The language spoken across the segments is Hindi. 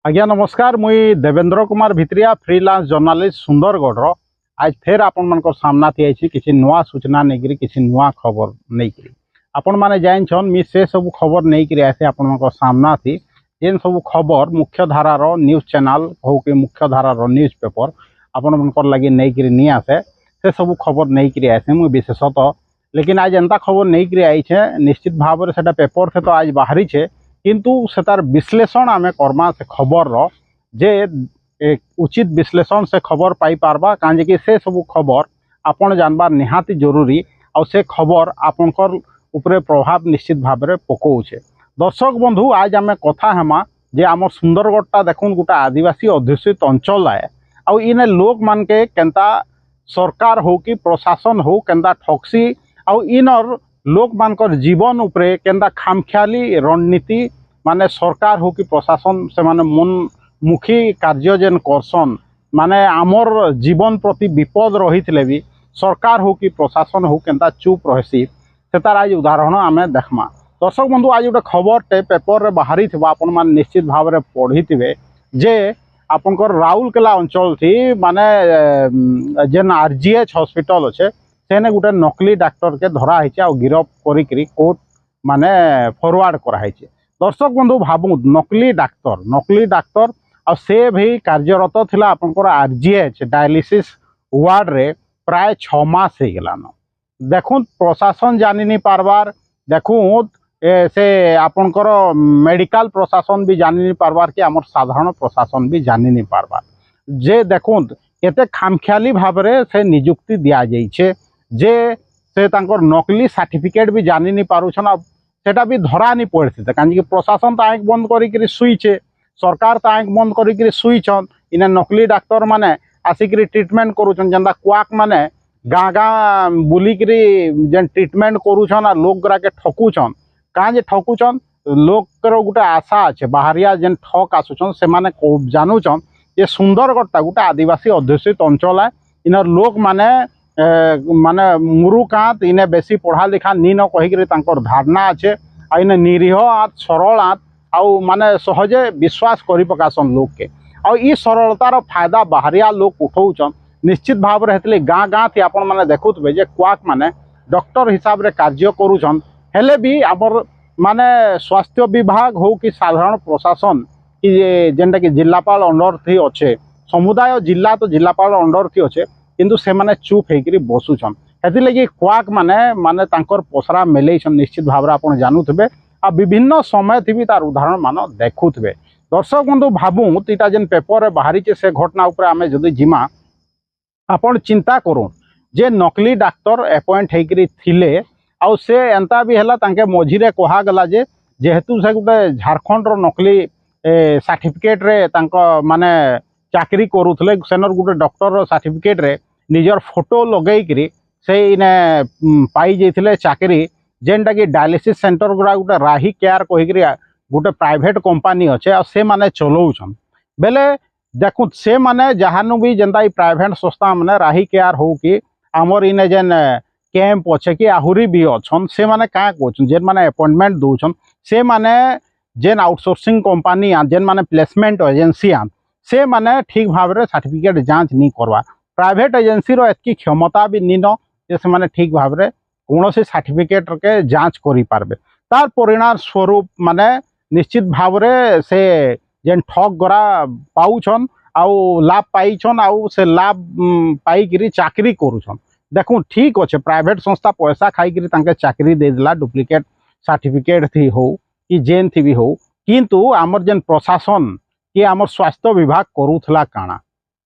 आज्ञा नमस्कार मुई देवेंद्र कुमार भित्रिया फ्रीलांस जर्नालीस्ट सुंदरगढ़ आज फेर आपण मान सामना थी किसी नुआ सूचना नहीं किसी नुआ खबर नहीं आपण मैंने जानछन मी से सब खबर नहीं आसे आपण सामना थी जेन सब खबर मुख्य धारार न्यूज चैनल हो कि मुख्य धारार न्यूज पेपर आपण मन लगे नहीं आसे से सब खबर नहीं आसे मुझे विशेषतः लेकिन आज एंता खबर नहीं आईछे निश्चित भाव से पेपर से तो आज बाहरी छे किंतु से तार विश्लेषण आम करमा से खबर जे एक उचित विश्लेषण से खबर पाई पारबा कहीं से सब खबर आपन जानबार निहाती जरूरी और से खबर आपनकर उपरे प्रभाव निश्चित भाव में पकाउछे। दर्शक बंधु आज आम कथा हेमा जे आम सुंदरगढ़टा देखुन गोटे आदिवासी अध्युषित अंचल है आउ इने लोक मान के केंता सरकार हो कि प्रशासन हो केंता ठगसी आउ इनर लोक मानकर जीवन उपरे केंता खामख्याली रणनीति माने सरकार हो कि प्रशासन से माने मनमुखी कार्य जेन करसन माने आमर जीवन प्रति विपद रही भी सरकार हो कि प्रशासन हो केंता चुप रहसी से तार आज उदाहरण आम देखमा। दर्शक बंधु आज गोटे खबर टे पेपर रे बाहरी थिबा आपण मान निश्चित भाव में पढ़ी थे जे आपनकर राउरकेला अंचल थी माने जेन आरजीएच हॉस्पिटल अच्छे सेने गोटे नकली डाक्टर के धरा है गिरफ करी कोर्ट माने फॉरवर्ड कराई। दर्शक बंधु भावु नकली डाक्तर और से भी कार्यरत थिला आपनकर आरजीएच डायलिसिस वार्ड रे प्राय 6 मास हो गलान। देखुन प्रशासन जानी नहीं पारबार देखुन से आपनकर मेडिकल प्रशासन भी जानी नहीं पारबार कि आमर साधारण प्रशासन भी जानी नहीं पारबार जे देखुन केते खामख्याली भाव में से नियुक्ति दिया जाइछे जे से तांकर नकली सर्टिफिकेट भी जानी नहीं पारुछन सेटा भी धरा नहीं पड़े कहीं प्रशासन तो आँख बंद करी शुईचे सरकार तो आँख बंद करी शुईछन इने नकली डाक्तर माने आसिक ट्रिटमेंट करुछन जेनता क्वाक माने गाँ गाँ बुलिकी जेन ट्रिटमेंट करुछन आ लोक गुरा के ठकुछन कहाँ जे ठकुछन लोकर गोटे आशा अच्छे बाहरिया जेन ठक आसुछन से माने जानूछन ये सुंदरगढ़टा गोटे आदिवासी अध्युषित अंचल है इनर लोक माने माने मुरुकात इने बेसी पढ़ा लिखा नी न कहीकि धारणा अच्छे आ इने निरीह आत सरल आत आउ माने सहजे विश्वास करि पकासन लोक के आ ई सरलतार फायदा बाहरिया लोक उठाउछन निश्चित भाव में गाँ गाँ थी आपण माने देखुथबे जे क्वाक माने डॉक्टर हिसाब रे कार्य करुछन हेले भी आमर माने स्वास्थ्य विभाग हो कि साधारण प्रशासन कि जेनटा कि जिलापाल अंडर थी अच्छे समुदाय जिला तो जिलापाल अंडर थी अच्छे किंतु से माने चुप होकर बसुछन हेतिलगी क्वाक माने माने तांकर पसरा मेलेछन निश्चित भाव आपन जानुथबे आ विभिन्न समय थी भी तार उदाहरण मान देखुथबे। दर्शक बंधु भावु इटा जेन पेपर रे बाहरी से घटना उपरे आमे जदि जिमा आपन चिंता करूँ जे नकली डाक्तर अपॉइंट होकर थिले आउ से एंता भी है तांके मझीरे कहागला जे जेहेतु से गोटे झारखंड नकली सर्टिफिकेट रे तांको माने चाकरी करुले सेनर गोटे डॉक्टर सर्टिफिकेट रे निजर फोटो लगेकरी से इने पाई जाइथिले चाकरी जेनटा कि डायलिसिस सेंटर गुड़ा गोटे राही केयर कहीकि गोटे प्राइवेट कंपनी अच्छे आ से माने चलाउछन बेले देखु से माने जहानु भी जेनता प्राइवेट संस्था माने राही केयर हो कि आमर इने जेन कैंप अच्छे कि आहुरी भी अच्छन से माने क्या कहन जेन माने अपॉइंटमेंट दौन से माने जेन आउटसोर्सिंग कंपनी जेन माने प्लेसमेंट एजेंसी से माने ठीक भाव में सर्टिफिकेट जांच नहीं करवा प्राइवेट एजेंसी रो एतकी क्षमता भी नी न जे से माने ठीक भाव में कौन से सर्टिफिकेट के जांच करि पारबे तार परिणाम स्वरूप माने निश्चित भाव में से जेन ठग गरा पाउछन आउ लाभ पाइछन आउ से लाभ पाइकरी चाकरी करुछन देखु ठीक अच्छे प्राइवेट संस्था पैसा खाइकरी तांके चाकरी दे देला डुप्लिकेट सर्टिफिकेट थी हो कि जेन थी भी हो किंतु आमर जेन प्रशासन कि आमर स्वास्थ्य विभाग करूथला काना।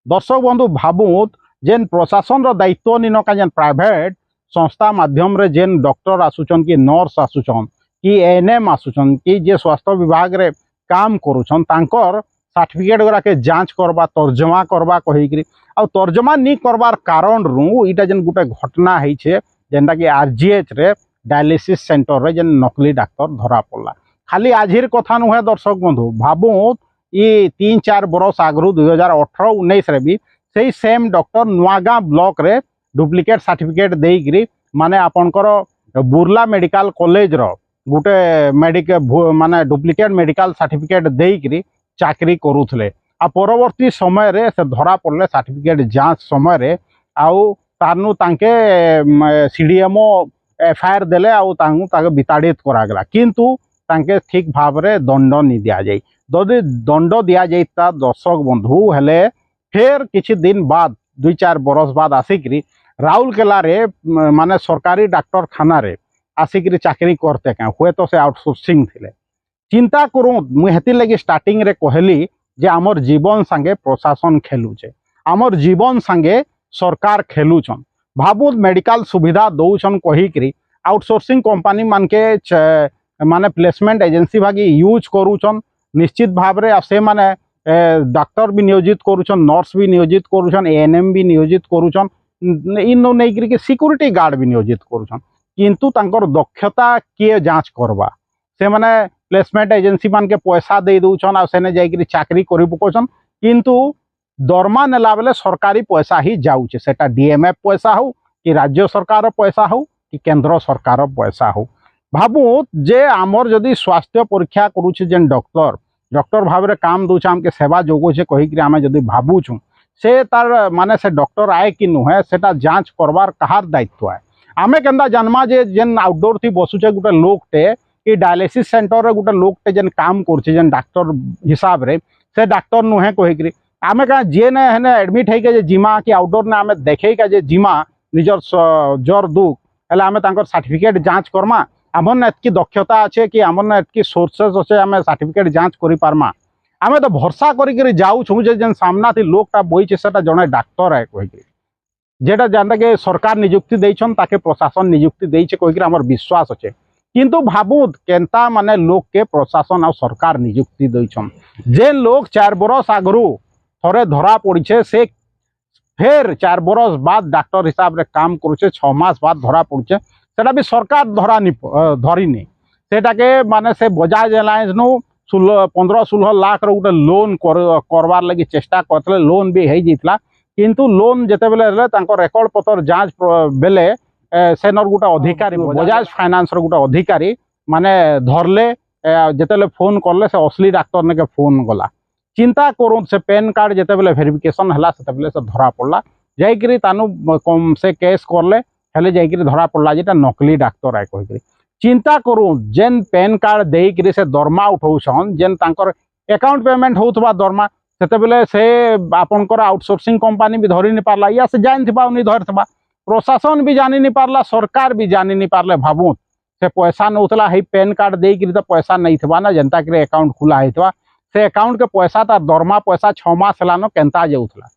दर्शक बंधु भावुत जेन प्रशासन रो दायित्व निन का जेन प्राइवेट संस्था माध्यम रे जेन डॉक्टर आसुचन कि नर्स आसुचन कि एएनएम आसुचन कि जे स्वास्थ्य विभाग रे काम करुछन तांकर सर्टिफिकेट गुरा के जांच करबा तर्जमा करबा कहीकरी आ तर्जमा नहीं करबार कारण रु इटा जेन गोटे घटना है जेनटा कि आरजीएच रे डायलिसिस सेंटर रे जेन नकली डाक्तर धरा पड़ला खाली आजिर कथा नुहे। दर्शक बंधु भावुत ये 3-4 बरस आगु 2018-19 रे भी सही सेम डॉक्टर नुआगाँ ब्लॉक रे डुप्लिकेट सर्टिफिकेट देकरी माने आपनकर बुर्ला मेडिकल कॉलेज रो गोटे माने डुप्लिकेट मेडिकल सर्टिफिकेट देकरी चाकरी करूले आ परवर्ती समय रे से धरा पड़ले सर्टिफिकेट जांच समय रे आउ तारनु तांके सीडीएमओ एफआईआर देले आउ तांगु ताके विताड़ित करागला किंतु तांके ठीक भाव रे दंड नहीं दिया जाए जदि दंड दिया जाता दर्शक बंधु हेले फिर किछि दिन बाद 2-4 बरस बाद आसिकरी राउरकेला रे माने सरकारी डाक्तरखाना रे आसिकरी चाकरी करते क्या हुए तो से आउटसोर्सिंग थिले चिंता करूँ मुझे हेती लगी स्टार्टिंग रे कहली जे आमर जीवन संगे प्रशासन खेलुचे आमर जीवन संगे सरकार खेलुछन भाबु मेडिकल सुविधा दौछन कहीकरी आउटसोर्सिंग कंपनी मान के माने प्लेसमेंट एजेंसी भागी यूज करूछन निश्चित भाव रे से माने डाक्तर भी नियोजित करूछन नर्स भी नियोजित करूछन एएनएम भी नियोजित करूछन इन नहीं कि सिक्योरिटी गार्ड भी नियोजित करूछन किंतु तांकर दक्षता किए जांच करवा से माने प्लेसमेंट एजेंसी मान के पैसा दे दउछन आ सेने जाई चाकरी करि पकोछन किंतु दरमा नेला बेले सरकारी पैसा ही जाउछे सेटा डीएमएफ पैसा हो कि राज्य सरकार पैसा हो कि केंद्र सरकार पैसा हो भाबु जे आमर जदि स्वास्थ्य परीक्षा करूछे जेन डॉक्टर भाव रे काम दउछे हमके सेवा जोगोछे कहि आमे जदि भाबुछु से तार माने से डॉक्टर आए कि नुहे सेटा जांच करवार कहार दायित्व है आमे केंदा जन्मा जे जेन आउटडोर थी बसुचे गुटे लोकटे कि डायलिसिस सेंटर रे गुटे लोकटे जेन काम करछे जेन डॉक्टर हिसाब रे से डॉक्टर नुहे कहि आमे का जे ने हेने एडमिट है के जे जिमा कि आउटडोर ने आमे देखे का जे जिमा निजर जर दुख हेले आमे तांकर सर्टिफिकेट जांच करमा आमर ने एतकी दक्षता अच्छे कि आमर ने एतकी सोर्सेस अच्छे आमे सर्टिफिकेट जांच करि पारमा आमे तो भरोसा करी जाऊ छु जे जेन सामना थी लोकटा बइचे सेटा जने डॉक्टर है कहि जेटा जानता के सरकार नियुक्ति देइछन ताके प्रशासन नियुक्ति देइछे कहि हमर विश्वास अच्छे किंतु भाबु केनता माने लोक के प्रशासन और सरकार नियुक्ति देइछन जे लोग 4 बरस आगरू थरे धरा पड़ीछे से फिर 4 बरस बाद डॉक्टर हिसाब रे काम करूछे 6 मास बाद धरा पड़ूछे सेटा भी सरकार धरिनी सेटा के माने से बजाज एलायंस नु 15-16 लाख रो गोटे लोन करवार लगी चेष्टा करते लोन भी हो जाता किंतु लोन जिते बेले रेकर्ड पत्र जांच बेले सेनर गोटे अधिकारी बजाज फाइनान्स रो गोटे अधिकारी माने धरले जिते फोन करले से असली डाक्तर ने के फोन गला चिंता करूँ से पेन कार्ड जिते बेले वेरिफिकेशन है से धरा पड़ा जाइकरी तानु से केस करले हेले जाइकरी धरा पड़ा जेटा नकली डाक्तर है कहि चिंता करूँ जेन पेन कार्ड देकरी से दरमा उठाउछन जेन तांकर अकाउंट पेमेंट होउथबा दरमा सेते बेले से आपनकर आउटसोर्सिंग कंपनी भी धरि नि पारला या से जान थिबा उनी धरथबा प्रशासन भी जानि नि पारला सरकार भी जानि नि पारले भाबू से पैसा नउतला हे पेन कार्ड देकरी तो पैसा नहीं थिबा ना जनता के अकाउंट खुला हेतबा से अकाउंट के पैसा तार दरमा पैसा 6 मास हेलानो केंता जाउथला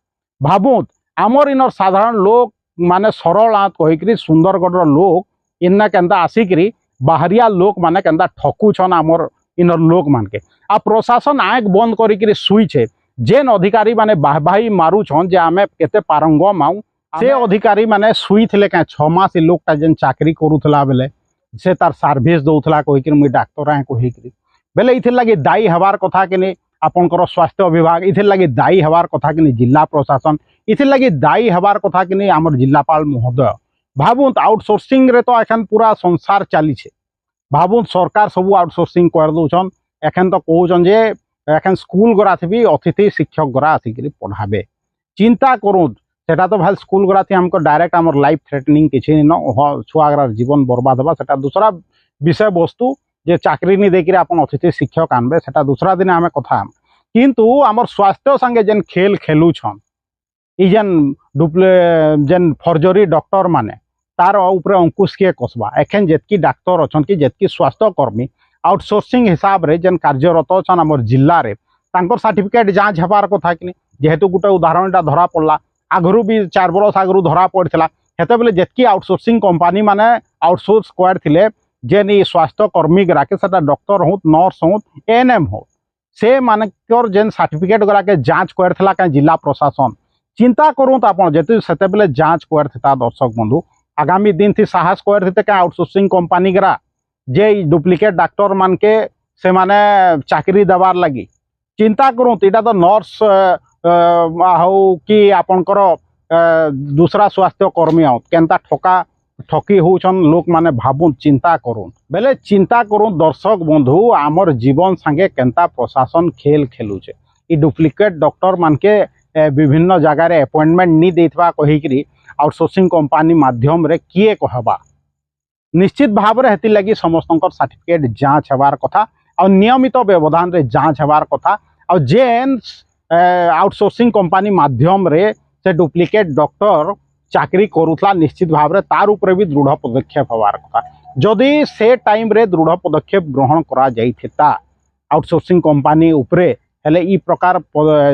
भाबू आमर इनर साधारण लोग माने सरल आत कहिकरी सुंदरगढ़ लोग इन्ना केंता आसिकरी बाहरिया लोक माने केंता ठकुछन आमर इनर लोक मान के आ प्रशासन आँख बंद करिकरी सुईछे जेन अधिकारी माने बाहबाही मारुछन जे आमे केते पारंगम आउ से अधिकारी माने सुई थिले का 6 मास लोकटा जेन चाकरी करूथला बेले से तार सर्विस दउथला कहिकरी मुई डाक्टर आए कहिकरी बेले इथिर लगी दायी हबार कथा कि आपनकर स्वास्थ्य विभाग इथिर लगी दायी हबार कथा कि जिला प्रशासन इथिर लगी दायी हबार कथा कि आमर जिलापाल महोदय भाबुत आउटसोर्सिंग रे तो एखन पूरा संसार चली भाबुत सरकार सब आउटसोर्सिंग कर दौन एखन तो कहउछन जे एखन स्कूल गरा थी अतिथि शिक्षक गरा आसिक पढ़ाबे चिंता करूँ सेटा तो भाई स्कूल गरा थी हमको डायरेक्ट आमर लाइफ थ्रेटनिंग किसी न छुआ जीवन बर्बाद हवा सेटा दूसरा विषय वस्तु जे चाकरी नहीं देकर आप अतिथि शिक्षक आनबे सेटा दूसरा दिन आम कथा किंतु आमर स्वास्थ्य संगे जेन खेल खेलुछन ई जेन फर्जरी डॉक्टर माने तार ऊपर अंकुश किए कसबा एखेन जेतकी डाक्तर अच्छन कि जेतकी स्वास्थ्य कर्मी आउटसोर्सिंग हिसाब रे जेन कार्यरत अच्छन आमर जिल्ला रे तांकर सर्टिफिकेट जांच हबार कथा कि जेहेतु गोटे उदाहरणटा धरा पड़ा आगरू भी 4 बरस आगरू धरा पड़ा हेते बेले जेतकी आउटसोर्सिंग कंपनी माने आउटसोर्स करथिले जेन ई स्वास्थ्य कर्मी गराके सेटा डॉक्टर हो नर्स हो एएनएम हो से मानकर जेन सर्टिफिकेट गराके जांच करथिला का जिला प्रशासन चिंता करूँ तो आप जेतु सेते बेले जांच करथिता दर्शक बंधु आगामी दिन थी साहस करथिते का आउटसोर्सिंग कंपनी गरा जे डुप्लिकेट डाक्टर मान के से माने चाकरी देवार लगी चिंता करूँ तो तो नर्स हो कि आपनकर दूसरा स्वास्थ्य कर्मी आओ केनता ठका ଠକି ହଉଛନ୍ ଲୋକ ମାନେ ଭାବୁନ୍ ଚିନ୍ତା କରୁନ୍ ବେଲେ ଚିନ୍ତା କରୁନ୍ ଦର୍ଶକ ବନ୍ଧୁ ଆମର ଜୀବନ ସାଙ୍ଗେ କେନ୍ତା ପ୍ରଶାସନ ଖେଲ ଖେଲୁଛେ ଇ ଡୁପ୍ଲିକେଟ୍ ଡକ୍ଟର मानके विभिन्न जगार अपॉइंटमेंट नहीं देथिबा कहिकरी आउटसोर्सिंग कंपनी माध्यम रे किए कहबा निश्चित भाव में हेति लगी समस्त सर्टिफिकेट जांच हबार कथा और नियमित व्यवधान रे जांच हबार कथा और जेन आउटसोर्सिंग कंपनी माध्यम रे से डुप्लिकेट डॉक्टर चाकरी करूला निश्चित भाव में तार ऊपर भी दृढ़ पदक्षेप हबार कथा जदि से टाइम रे दृढ़ पदक्षेप ग्रहण करा जाइथिता आउटसोर्सिंग कंपनी उपरे हेले ई प्रकार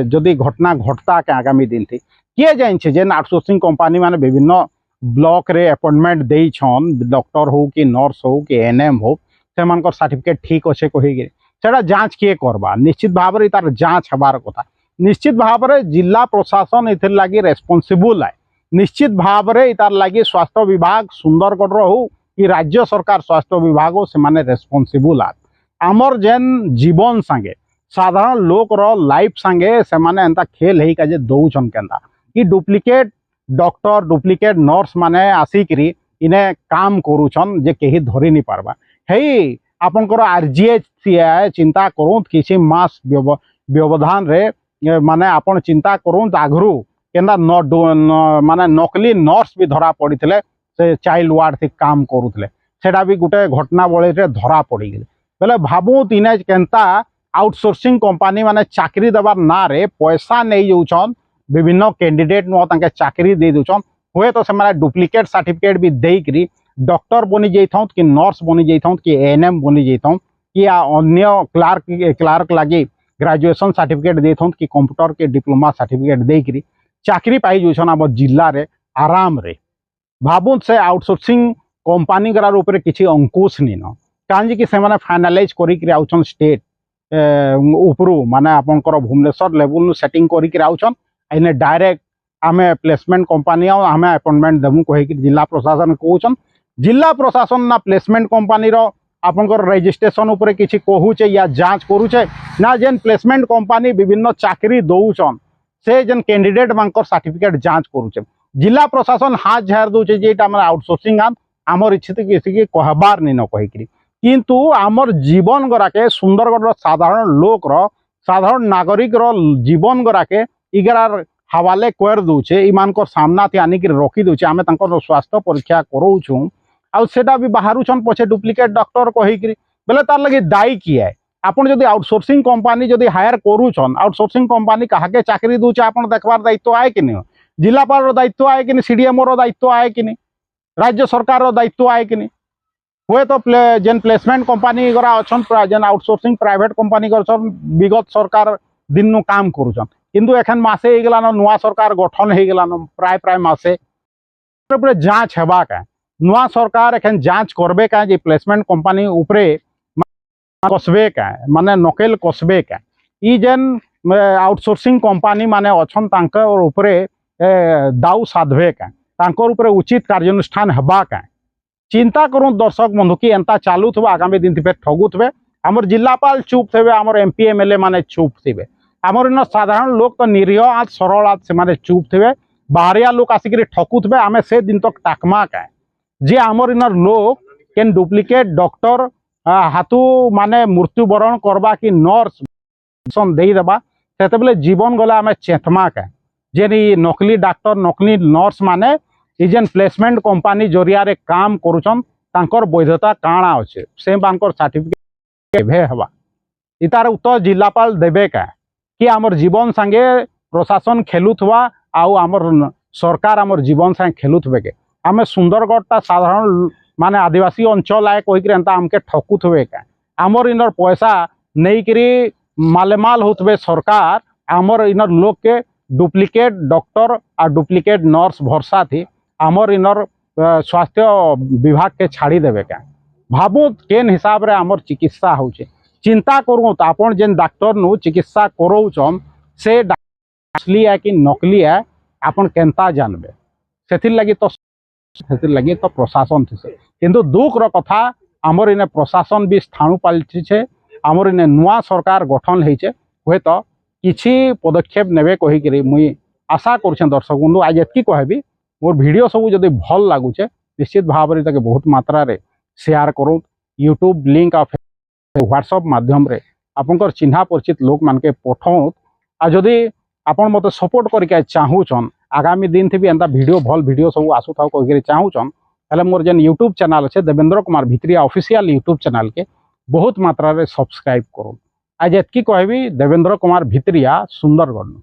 जदि घटना घटता के आगामी दिन थी किए जाइछे जेन आउटसोर्सिंग कंपनी माने विभिन्न ब्लॉक रे अपॉइंटमेंट देई छन डॉक्टर हो कि नर्स हो कि एनएम हो से मानकर सर्टिफिकेट ठीक अच्छे कहिके सेटा जांच किए करबा निश्चित भाव में तार जांच हबार कथा निश्चित भाव में जिला प्रशासन एथिर लागी रेस्पॉन्सिबल है निश्चित भाव में तार लागी स्वास्थ्य विभाग सुंदरगढ़ हो कि राज्य सरकार स्वास्थ्य विभाग हो से माने रेस्पॉन्सिबल आमर जेन जीवन संगे साधारण लोक रो लाइफ संगे से माने एंता खेल हेई काजे दौछन केंदा कि डुप्लिकेट डॉक्टर डुप्लिकेट नर्स माने आसिकरी इने काम करूछन जे केही धरि नहीं पारबा हेई आपनकर आरजीएच चिंता करूँ किसी मास व्यवधान रे माने आपन चिंता करूँ आगरू केंदा माने नकली नर्स भी धरा पड़ीथिले से चाइल्ड वार्ड थी काम करूथिले सेटा भी गुटे घटना बळी रे धरा पड़ी गेले बेले भाबू तिने केंता आउटसोर्सिंग कंपनी माने चाकरी देवार ना रे पैसा नहीं जाऊन विभिन्न कैंडिडेट नु तांके चाकरी दे दउछन हुए तो से डुप्लिकेट सर्टिफिकेट भी देकरी डॉक्टर बनी जाइथौं कि नर्स बनी जाइथौं कि एएनएम बनी जाइथौं कि अन्य क्लार्क लगी ग्रेजुएशन सर्टिफिकेट देथौं कि कंप्यूटर के डिप्लोमा सर्टिफिकेट देकरी चाकरी पाई जाउछन आम जिल्ला रे आराम रे भाबुन से आउटसोर्सिंग कंपनी गरार ऊपर किसी अंकुश नहीं न कांजी कि से फाइनालाइज करिक आउछन स्टेट उपरू माने आपनकर भुवनेश्वर लेवल सेटिंग करिक आउछन इने डायरेक्ट आमे प्लेसमेंट कंपनी आमे अपॉइंटमेंट देमु कहि जिला प्रशासन कहउछन जिला प्रशासन ना प्लेसमेंट कंपनी रो आपनकर रजिस्ट्रेशन ऊपर किछि कहउछे या जांच करूछे ना जेन प्लेसमेंट कंपनी विभिन्न चाकरी दउछन से जेन कैंडिडेट मानकर सर्टिफिकेट जांच करूछे जिला प्रशासन हाथ झाड़ दउछे जे एटा हमर आउटसोर्सिंग आमर इच्छित किसी के कहबार नहीं न कहिकरी किंतु आमर जीवन गराके सुंदरगढ़ साधारण लोक रो साधारण नागरिक रो जीवन गराके इगरार हवाले कर दउछे इमानकर सामना थी आनिक रखी दउछे आमे तांकर स्वास्थ्य परीक्षा करौछु आ सेटा भी बाहरुछन पछे डुप्लिकेट डॉक्टर कहिकरी बेले तार लगे दायी किए आपन जदि आउटसोर्सिंग कंपनी जदि हायर करूछन आउटसोर्सिंग कंपनी काहाके चाकरी दउछे आपन देखबार दायित्व आए कि नहीं जिलापाल रो दायित्व आए कि नहीं सीडीएमओ रो दायित्व आए कि नहीं राज्य सरकार रो दायित्व आए कि नहीं हुए तो जेन प्लेसमेंट कंपनी गरा अछन जेन आउटसोर्सिंग प्राइवेट कंपनी गरछन विगत सरकार दिन नु काम करूछन किंतु एखन मासे हे गेलान नुआ सरकार गठन हे गेलान प्राय मासे ऊपर जांच हेबा का नुआ सरकार एखन जांच करबे का जे प्लेसमेंट कंपनी ऊपरे कसबे का माने नकेल कसबे का ई जेन आउटसोर्सिंग कंपनी माने अछन तांकर ऊपरे दाऊ साधबे का तांकर ऊपरे उचित कार्यानुष्ठान हेबा का चिंता करूँ दर्शक बंधु कि एंता चालू थे आगामी दिन थे ठगु थे आमर जिलापाल चुप थे आमर एमपी एमएलए माने चुप थे आमर इन साधारण लोक तो निरीह आज सरल आज से माने चुप थे बाहरिया लोक आसिक ठकु थे आम से दिन तक टाकमा का जे आमर इन लोक केन डुप्लिकेट डॉक्टर हाथू माने मृत्युवरण करबा कि नर्स देदेबा से जीवन गला आम चेतमा का जे नकली डॉक्टर नकली नर्स माने जेन प्लेसमेंट कंपनी जरिया रे काम करुछन तांकर वैधता काणा अच्छे से सर्टिफिकेट केभे हवा इतार उत्तर जिलापाल देबे का कि आमर जीवन संगे प्रशासन खेलुथवा आउ आमर सरकार आमर जीवन संगे खेलुथबे के आमे सुंदरगढ़ साधारण माने आदिवासी अंचल आए कहिकरे एंता आमके ठकुथबे का आमर इनर पैसा नहींकरी मालेमाल होतबे सरकार आमर इनर लोग के डुप्लिकेट डॉक्टर और डुप्लिकेट नर्स भरसा थी आमर इनर स्वास्थ्य विभाग के छाड़ी देवे क्या भाबू केन हिसाब रे आमर चिकित्सा होचे चिंता करूँ तो आपन जेन डॉक्टर नु चिकित्सा करौछन से असली है कि नकली है आपन केनता जानबे सेथिर लगी तो प्रशासन थी किंतु दुख रो कथा आमर इने प्रशासन भी स्थाणु पालछि छे आमर इने नुआ सरकार गठन होइछे हुए तो किछि पदक्षेप नेबे कहिकरी मुई आशा करछे दर्शक बंधु आज एतकी कहबी मोर वीडियो सब जदि भल लागुचे निश्चित भाव में ताके बहुत मात्रा रे शेयर करूँ यूट्यूब लिंक आ व्हाट्सएप माध्यम रे आपनकर चिन्हा परिचित लोक मान के पठाऊँ आ जदि आपण मते सपोर्ट करके चाहूछन आगामी दिन थी भी एंता वीडियो भल वीडियो सब आसु था कह चाहूछन हेले मोर जेन यूट्यूब चैनल अच्छे Devendra Kumar Bhitriya official YouTube channel के बहुत मात्रा रे सब्सक्राइब करूँ आज एतकी कहबी देवेंद्र कुमार भित्रिया सुंदरगढ़।